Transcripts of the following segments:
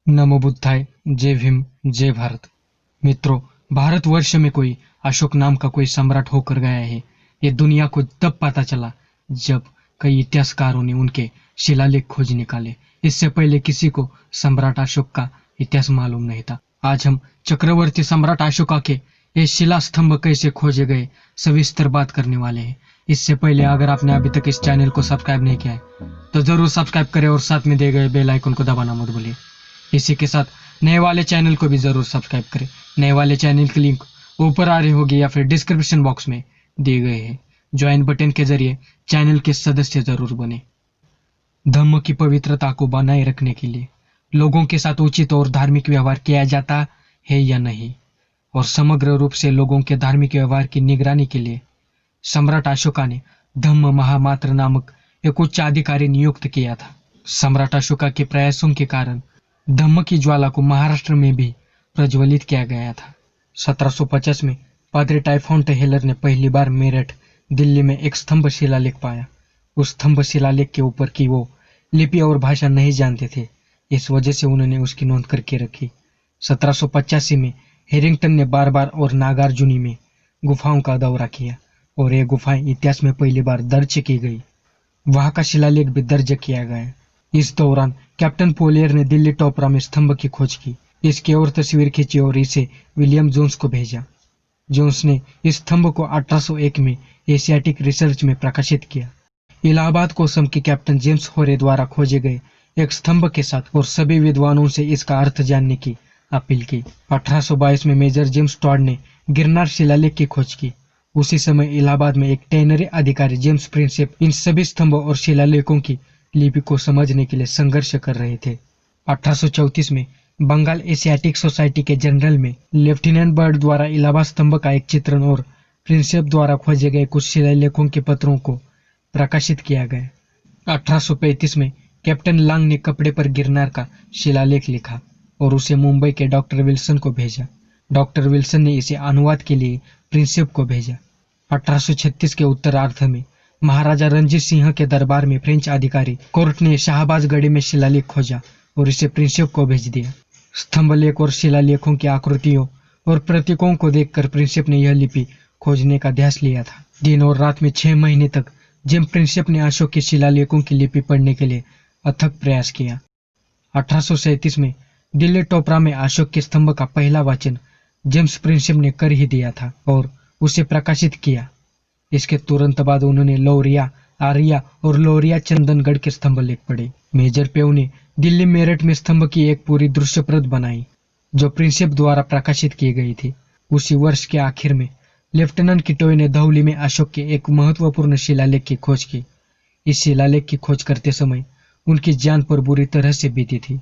नमो बुद्धाय, जय भीम, जय भारत। मित्रों, भारतवर्ष में कोई अशोक नाम का कोई सम्राट होकर गया है, ये दुनिया को तब पता चला जब कई इतिहासकारों ने उनके शिलालेख खोज निकाले। इससे पहले किसी को सम्राट अशोक का इतिहास मालूम नहीं था। आज हम चक्रवर्ती सम्राट अशोका के ये शिला स्तंभ कैसे खोजे गए सविस्तर बात करने वाले हैं। इससे पहले अगर आपने अभी तक इस चैनल को सब्सक्राइब नहीं किया है तो जरूर सब्सक्राइब करें और साथ में दिए गए बेल आइकन को दबाना मत भूलिए। इसी के साथ नए वाले चैनल को भी जरूर सब्सक्राइब करें। नए वाले चैनल की लिंक ऊपर आ रही होगी या फिर डिस्क्रिप्शन बॉक्स में दिए गए हैं। ज्वाइन बटन के जरिए चैनल के सदस्य जरूर बने। धम्म की पवित्रता को बनाए रखने के लिए लोगों के साथ उचित और धार्मिक व्यवहार किया जाता है या नहीं, और समग्र रूप से लोगों के धार्मिक व्यवहार की निगरानी के लिए सम्राट अशोका ने धम्म महामात्र नामक एक उच्च अधिकारी नियुक्त किया था। सम्राट अशोका के प्रयासों के कारण धम्म की ज्वाला को महाराष्ट्र में भी प्रज्वलित किया गया था। 1750 में पादरी टाइफॉन्ट हेलर ने पहली बार मेरठ, दिल्ली में एक स्तंभ शिलालेख पाया। उस स्तंभ शिलालेख के ऊपर की वो लिपि और भाषा नहीं जानते थे, इस वजह से उन्होंने उसकी नोंद करके रखी। 1785 में हेरिंगटन ने बार बार और नागार्जुनी में गुफाओं का दौरा किया और ये गुफाएं इतिहास में पहली बार दर्ज की गई। वहां का शिलालेख भी दर्ज किया गया। इस दौरान कैप्टन पोलियर ने दिल्ली टोपरा में स्तंभ की खोज की, इसकी और तस्वीर खींची और इसे विलियम जोन्स को भेजा। जोन्स ने इस स्तंभ को 1801 में एशियाटिक रिसर्च में प्रकाशित किया। इलाहाबाद कोसम के कैप्टन जेम्स होरे द्वारा खोजे गए एक स्तंभ के साथ और सभी विद्वानों से इसका अर्थ जानने की अपील की। 1822 में मेजर जेम्स टॉड ने गिरनार शिलालेख की खोज की। उसी समय इलाहाबाद में एक टेनरी अधिकारी जेम्स प्रिंसेप इन सभी स्तंभों और शिलालेखों की लिपि को समझने के लिए संघर्ष कर रहे थे। 1834 में बंगाल एशियाटिक सोसाइटी के जनरल में लेफ्टिनेंट बर्ड द्वारा इलाहाबाद स्तंभ का एक चित्रण और प्रिंसेप द्वारा खोजे गए कुछ शिलालेखों के पत्रों को प्रकाशित किया गया। 1835 में कैप्टन लांग ने कपड़े पर गिरनार का शिलालेख लिखा और उसे मुंबई के डॉक्टर विल्सन को भेजा। डॉक्टर विल्सन ने इसे अनुवाद के लिए प्रिंसेप को भेजा। 1836 के उत्तरार्ध में महाराजा रणजीत सिंह के दरबार में फ्रेंच अधिकारी कोर्ट ने शाहबाजगढ़ी में शिलालेख खोजा और इसे प्रिंसेप को भेज दिया। स्तंभ लेख और शिलालेखों की आकृतियों और प्रतीकों को देखकर प्रिंसेप ने यह लिपि खोजने का ध्यास लिया था। दिन और रात में 6 महीने तक जेम्स प्रिंसेप ने अशोक के शिलालेखों की लिपि पढ़ने के लिए अथक प्रयास किया। 1837 में दिल्ली टोपरा में अशोक के स्तंभ का पहला वाचन जेम्स प्रिंसेप ने कर ही दिया था और उसे प्रकाशित किया। इसके तुरंत बाद उन्होंने लौरिया, आरिया और लोरिया चंदनगढ़ के स्तंभ लेख पढ़े। मेजर पेव ने दिल्ली मेरठ में स्तंभ की एक पूरी दृश्यप्रत बनाई जो प्रिंसेप द्वारा प्रकाशित की गई थी। उसी वर्ष के आखिर में लेफ्टिनेंट किटोय ने धौली में अशोक के एक महत्वपूर्ण शिलालेख की खोज की। इस शिलालेख की खोज करते समय उनकी जान पर बुरी तरह से बीती थी।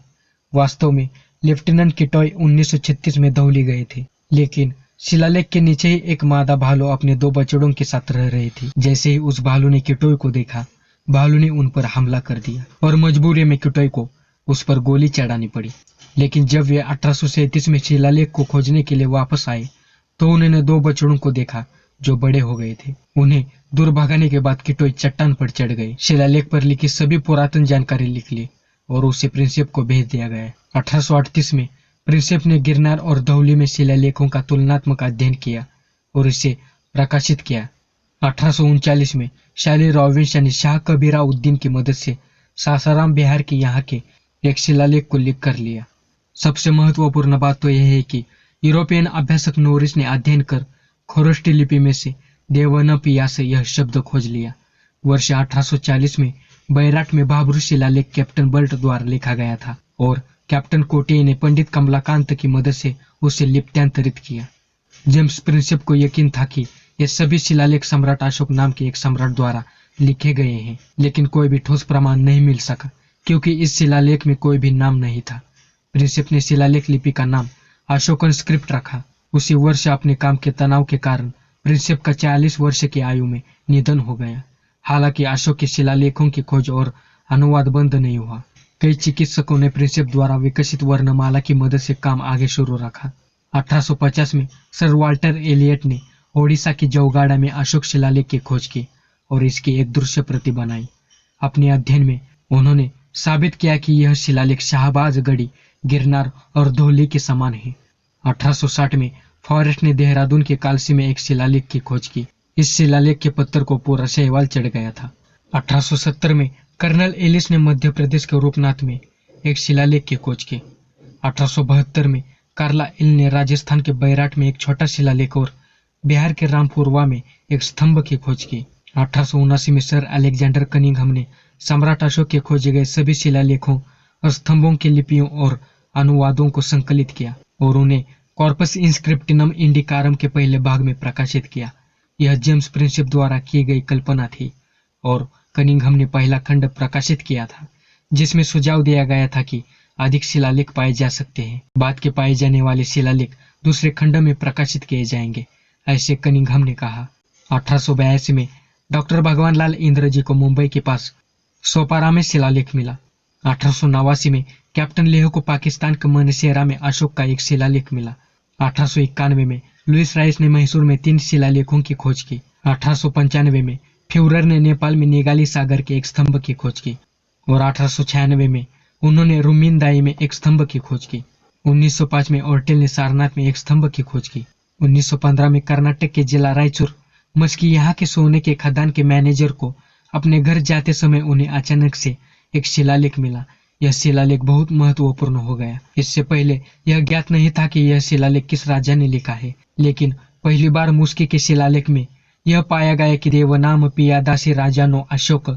वास्तव में लेफ्टिनेंट किटोय 1936 में धौली गए थे, लेकिन शिलालेख के नीचे ही एक मादा भालू अपने 2 बछड़ों के साथ रह रही थी। जैसे ही उस भालू ने किटोय को देखा, भालू ने उन पर हमला कर दिया और मजबूरी में किटोय को उस पर गोली चढ़ानी पड़ी। लेकिन जब वे 1837 में शिलालेख को खोजने के लिए वापस आए तो उन्होंने 2 बछड़ों को देखा जो बड़े हो गए थे। उन्हें दूर भगाने के बाद किटोय चट्टान पर चढ़ गए, शिलालेख पर लिखी सभी पुरातन जानकारी लिख ली और उसे प्रिंसेप को भेज दिया गया। 1838 में प्रिंसेप ने गिरनार और धौली में शिलालेखों का तुलनात्मक अध्ययन किया और इसे प्रकाशित किया। 1839 में शाली रॉबिन्स ने शाह कबीरा उद्दीन की मदद से सासाराम बिहार के यहाँ के एक शिलालेख को लिख कर लिया। सबसे महत्वपूर्ण बात तो यह है कि यूरोपियन अभ्यासक नोरिस ने अध्ययन कर खरोष्टी लिपि में से देवनपिया से यह शब्द खोज लिया। वर्ष 1840 में बैराट में बाबरू शिलालेख कैप्टन बर्ट द्वारा लिखा गया था और कैप्टन कोटिये ने पंडित कमलाकांत की मदद से उसे लिप्यांतरित किया। जेम्स प्रिंसेप को यकीन था कि ये सभी शिलालेख सम्राट अशोक नाम के एक सम्राट द्वारा लिखे गए हैं, लेकिन कोई भी ठोस प्रमाण नहीं मिल सका क्योंकि इस शिलालेख में कोई भी नाम नहीं था। प्रिंसेप ने शिलालेख लिपि का नाम अशोकन स्क्रिप्ट रखा। उसी वर्ष अपने काम के तनाव के कारण प्रिंसेप का 40 वर्ष की आयु में निधन हो गया। हालांकि अशोक के शिलालेखों की खोज और अनुवाद बंद नहीं हुआ। कई चिकित्सकों ने प्रिंसेप द्वारा विकसित वर्णमाला की मदद से काम आगे शुरू रखा। 1850 में सर वाल्टर एलियट ने ओडिशा की जौगाड़ा में अशोक शिलालेख की खोज की और इसकी एक दृश्य प्रति बनाई। अपने अध्ययन में उन्होंने साबित किया कि यह शिलालेख शाहबाज गढ़ी, गिरनार और धौली के समान है। 1860 में फॉरेस्ट ने देहरादून के कालसी में एक शिलालेख की खोज की। इस शिलालेख के पत्थर को पूरा शैवाल चढ़ गया था। 1870 में कर्नल एलिस ने मध्य प्रदेश के रूपनाथ में एक शिलालेख की खोज की। 1872 में कार्ला इल ने राजस्थान के बैराट में एक छोटा शिलालेख और बिहार के रामपुरवा में एक स्तंभ की खोज की। 1879 में सर अलेक्जेंडर कनिंघम ने सम्राट अशोक के खोजे गए सभी शिलालेखों और स्तंभों की लिपियों और अनुवादों को संकलित किया और उन्हें कॉर्पस इंस्क्रिप्टिनम इंडिकारम के पहले भाग में प्रकाशित किया। यह जेम्स प्रिंसेप द्वारा की गई कल्पना थी और कनिंघम ने पहला खंड प्रकाशित किया था, जिसमें सुझाव दिया गया था कि अधिक शिलालेख पाए जा सकते हैं। बाद के पाए जाने वाले शिलालेख दूसरे खंड में प्रकाशित किए जाएंगे, ऐसे कनिंघम ने कहा। 1882 में डॉक्टर भगवान लाल इंद्र जी को मुंबई के पास सोपारा में शिलालेख मिला। 1889 में कैप्टन लेह को पाकिस्तान के मनसेरा में अशोक का एक शिलालेख मिला। 1891 में लुइस राइस ने मैसूर में 3 शिलालेखों की खोज की। 1895 में फ्यूरर ने नेपाल में निगाली सागर के एक स्तंभ की खोज की और 1896 में उन्होंने रुमिनदाई में एक स्तंभ की खोज की। 1905 में ओर्टेल ने सारनाथ में एक स्तंभ की खोज की। 1915 में कर्नाटक के जिला रायचूर मस्की यहाँ के सोने के खदान के मैनेजर को अपने घर जाते समय उन्हें अचानक से एक शिलालेख मिला। यह शिलालेख बहुत महत्वपूर्ण हो गया। इससे पहले यह ज्ञात नहीं था कि यह शिलालेख किस राजा ने लिखा है, लेकिन पहली बार मुस्की के शिलालेख में यह पाया गया कि देवनाम पियादासी राजानो अशोक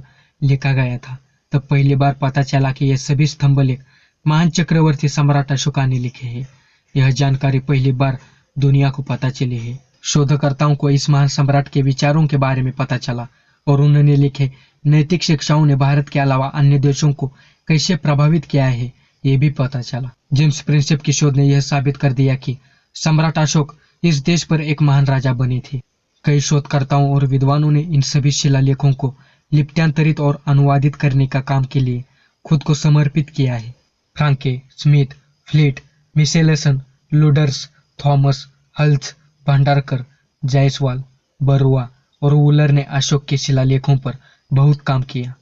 लिखा गया था। तब पहली बार पता चला कि यह सभी स्तंभलेख महान चक्रवर्ती सम्राट अशोका ने लिखे हैं। यह जानकारी पहली बार दुनिया को पता चली है। शोधकर्ताओं को इस महान सम्राट के विचारों के बारे में पता चला और उन्होंने लिखे नैतिक शिक्षाओं ने भारत के अलावा अन्य देशों को कैसे प्रभावित किया है, ये भी पता चला। जेम्स प्रिंसेप की शोध ने यह साबित कर दिया कि सम्राट अशोक इस देश पर एक महान राजा बने थे। कई शोधकर्ताओं और विद्वानों ने इन सभी शिलालेखों को लिप्यांतरित और अनुवादित करने का काम के लिए खुद को समर्पित किया है। Franke, Smith, Fleet, Michelson, Luders, Thomas, Hultzsch, Bhandarkar, Jayaswal, Barua और वुलर ने अशोक के शिलालेखों पर बहुत काम किया।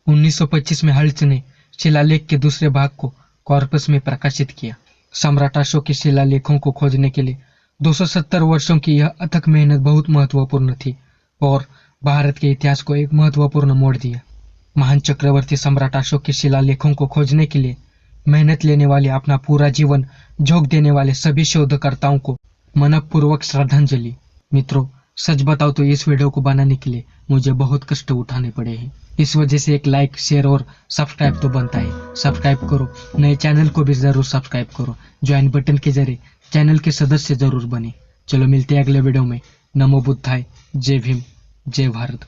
1925 में हल्स ने शिलालेख के दूसरे भाग को कॉर्पस में प्रकाशित किया। सम्राट अशोक के शिलालेखों को खोजने के लिए 270 वर्षों की यह अथक मेहनत बहुत महत्वपूर्ण थी और भारत के इतिहास को एक महत्वपूर्ण मोड़ दिया। महान चक्रवर्ती सम्राट अशोक के शिलालेखों को खोजने के लिए मेहनत लेने वाले, अपना पूरा जीवन झोंक देने वाले सभी शोधकर्ताओं को मनपूर्वक श्रद्धांजलि। मित्रों, सच बताओ तो इस वीडियो को बनाने के लिए मुझे बहुत कष्ट उठाने पड़े हैं। इस वजह से एक लाइक, शेयर और सब्सक्राइब तो बनता है। सब्सक्राइब करो, नए चैनल को भी जरूर सब्सक्राइब करो। ज्वाइन बटन के जरिए चैनल के सदस्य जरूर बने। चलो मिलते हैं अगले वीडियो में। नमो बुद्धाय, जय भीम, जय भारत।